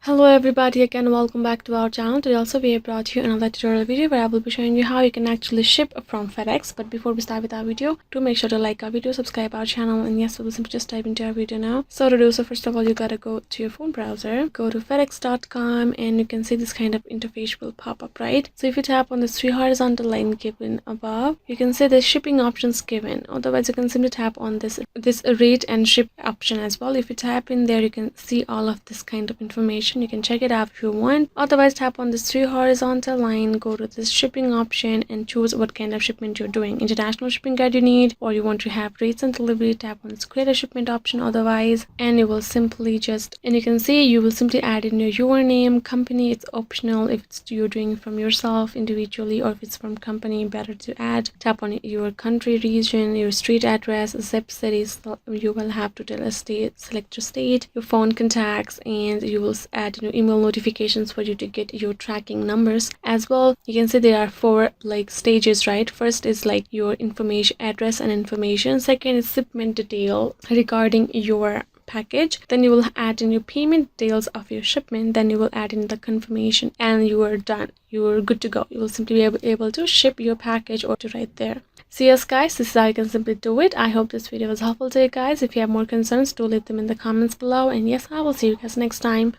Hello everybody, again welcome back to our channel. Today also we have brought you another tutorial video where I will be showing you how you can actually ship from FedEx. But before we start with our video, do make sure to like our video, subscribe our channel, and yes, we will simply just type into our video now. So to do so, first of all, you gotta go to your phone browser, go to fedex.com, and you can see this kind of interface will pop up, right? So if you tap on the three horizontal line given above, you can see the shipping options given. Otherwise, you can simply tap on this rate and ship option as well. If you tap in there, you can see all of this kind of information. You can check it out if you want. Otherwise, tap on this three horizontal line, go to this shipping option and choose what kind of shipment you're doing. International shipping guide you need, or you want to have rates and delivery, tap on this create a shipment option otherwise, and you will simply you can see you will simply add in your username. Company, it's optional if it's you're doing from yourself individually, or if it's from company, better to add. Tap on your country, region, your street address, zip cities. You will have to tell a state, select your state, your phone contacts, and you will add email notifications for you to get your tracking numbers as well. You can see there are four stages, right? First is your information, address and information. Second is shipment detail regarding your package. Then you will add in your payment details of your shipment. Then you will add in the confirmation, and you are done. You are good to go. You will simply be able to ship your package or to right there. So yes guys, this is how you can simply do it. I hope this video was helpful to you guys. If you have more concerns, do leave them in the comments below, and yes, I will see you guys next time.